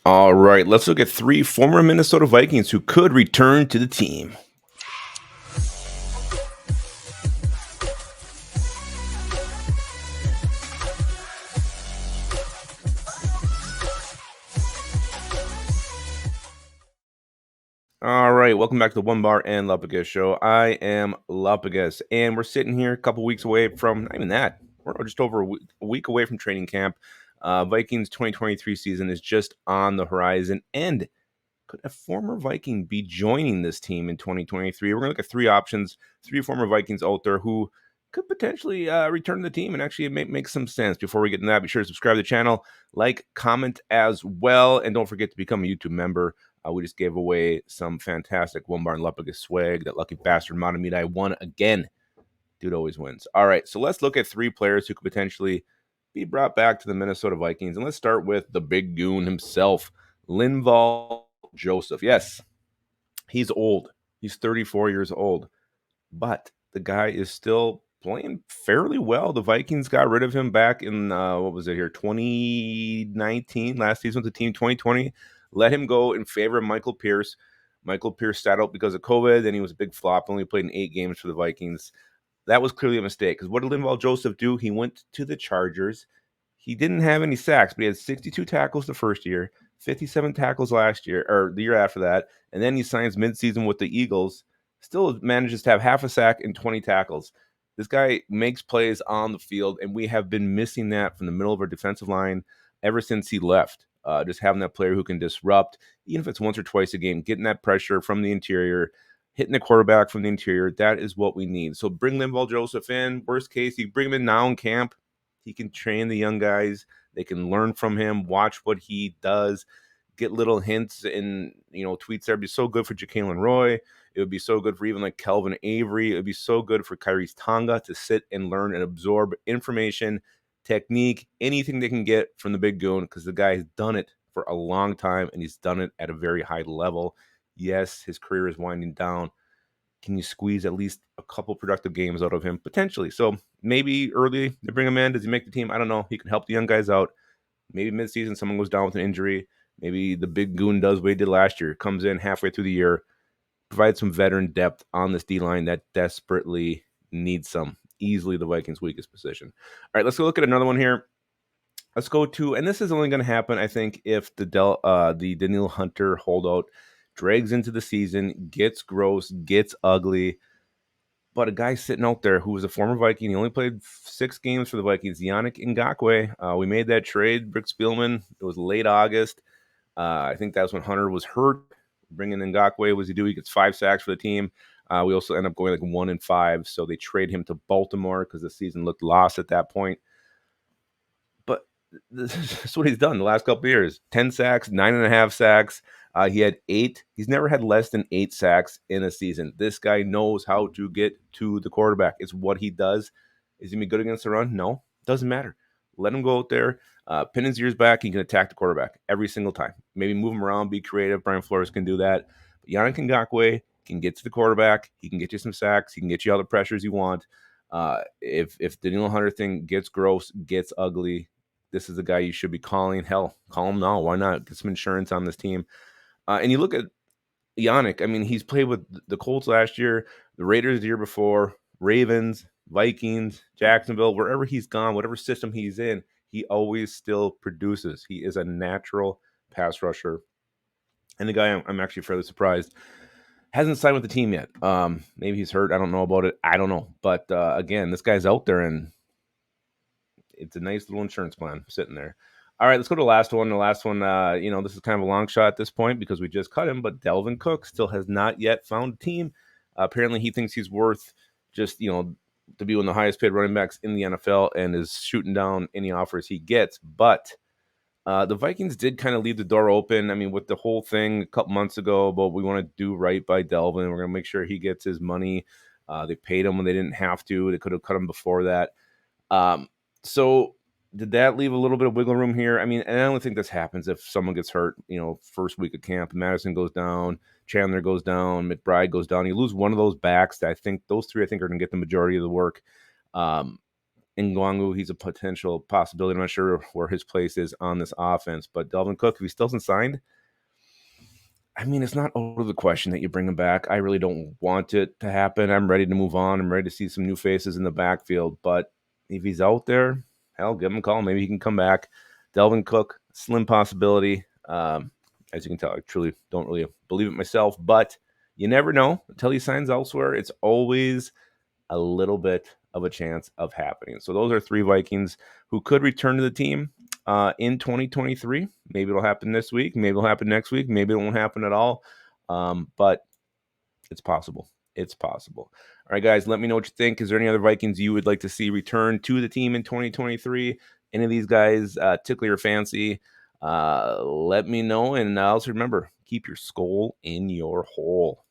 All right, let's look at three former Minnesota Vikings who could return to the team. All right, welcome back to the Onebar and Lupagus show. I am Lupagus, and we're sitting here a couple weeks away from not even that. We're just over a week away from training camp. Vikings 2023 season is just on the horizon, and could a former Viking be joining this team in 2023? We're going to look at three options, three former Vikings out there who could potentially return to the team and actually make some sense. Before we get into that, be sure to subscribe to the channel, like, comment as well, and don't forget to become a YouTube member. We just gave away some fantastic Onebar and Lupagus swag. That lucky bastard Montemita won again. Dude always wins. All right, so let's look at three players who could potentially be brought back to the Minnesota Vikings. And let's start with the big goon himself, Linval Joseph. Yes, he's old. He's 34 years old, but the guy is still playing fairly well. The Vikings got rid of him back in, what was it here, 2019, last season with the team, 2020. Let him go in favor of Michael Pierce. Michael Pierce sat out because of COVID, and he was a big flop, only played in 8 games for the Vikings. That was clearly a mistake because what did Linval Joseph do? He went to the Chargers. He didn't have any sacks, but he had 62 tackles the first year, 57 tackles last year, or the year after that. And then he signs midseason with the Eagles, still manages to have half a sack and 20 tackles. This guy makes plays on the field, and we have been missing that from the middle of our defensive line ever since he left. Just having that player who can disrupt, even if it's once or twice a game, getting that pressure from the interior, hitting the quarterback from the interior. That is what we need. So bring Linval Joseph in. Worst case, you bring him in now in camp. He can train the young guys. They can learn from him, watch what he does, get little hints and tweets there. It'd be so good for Jacqueline Roy. It would be so good for even like Kelvin Avery. It would be so good for Kyrie's Tonga to sit and learn and absorb information, technique, anything they can get from the big goon, because the guy has done it for a long time and he's done it at a very high level. Yes, his career is winding down. Can you squeeze at least a couple productive games out of him? Potentially. So maybe early they bring him in. Does he make the team? I don't know. He can help the young guys out. Maybe midseason someone goes down with an injury. Maybe the big goon does what he did last year. Comes in halfway through the year, provides some veteran depth on this D-line that desperately needs some. Easily the Vikings' weakest position. All right, let's go look at another one here. Let's go to, and this is only going to happen, I think, if the Danielle Hunter holdout drags into the season, gets gross, gets ugly. But a guy sitting out there who was a former Viking, he only played 6 games for the Vikings, Yannick Ngakoue. We made that trade, Rick Spielman. It was late August. I think that's when Hunter was hurt. Bringing Ngakoue, what does he do? He gets 5 sacks for the team. We also end up going like 1-5, so they trade him to Baltimore because the season looked lost at that point. But this is what he's done the last couple of years: 10 sacks, 9.5 sacks. He had 8. He's never had less than 8 sacks in a season. This guy knows how to get to the quarterback. It's what he does. Is he going to be good against the run? No, doesn't matter. Let him go out there, pin his ears back. He can attack the quarterback every single time. Maybe move him around, be creative. Brian Flores can do that. But Yannick Ngakoue can get to the quarterback. He can get you some sacks. He can get you all the pressures you want. If the Danielle Hunter thing gets gross, gets ugly, this is the guy you should be calling. Hell, call him now. Why not? Get some insurance on this team. And you look at Yannick. I mean, he's played with the Colts last year, the Raiders the year before, Ravens, Vikings, Jacksonville, wherever he's gone, whatever system he's in, he always still produces. He is a natural pass rusher. And the guy, I'm actually fairly surprised, hasn't signed with the team yet. Maybe he's hurt. I don't know about it. I don't know. But again, this guy's out there, and it's a nice little insurance plan sitting there. All right, let's go to the last one. The last one, this is kind of a long shot at this point because we just cut him, but Delvin Cook still has not yet found a team. Apparently, he thinks he's worth just, to be one of the highest paid running backs in the NFL and is shooting down any offers he gets. But the Vikings did kind of leave the door open. I mean, with the whole thing a couple months ago about we want to do right by Delvin. We're going to make sure he gets his money. They paid him when they didn't have to. They could have cut him before that. So did that leave a little bit of wiggle room here? I mean, and I don't think this happens if someone gets hurt, first week of camp. Madison goes down, Chandler goes down, McBride goes down. You lose one of those backs. Those three, I think, are going to get the majority of the work. And Ngwangu, he's a potential possibility. I'm not sure where his place is on this offense, but Delvin Cook, if he still isn't signed, I mean, it's not out of the question that you bring him back. I really don't want it to happen. I'm ready to move on. I'm ready to see some new faces in the backfield. But if he's out there, hell, give him a call. Maybe he can come back. Delvin Cook, slim possibility. As you can tell, I truly don't really believe it myself, but you never know until he signs elsewhere. It's always a little bit of a chance of happening. So those are 3 Vikings who could return to the team in 2023. Maybe it'll happen this week. Maybe it'll happen next week. Maybe it won't happen at all. But it's possible. It's possible. All right, guys, let me know what you think. Is there any other Vikings you would like to see return to the team in 2023? Any of these guys tickle your fancy? Let me know. And also remember, keep your skull in your hole.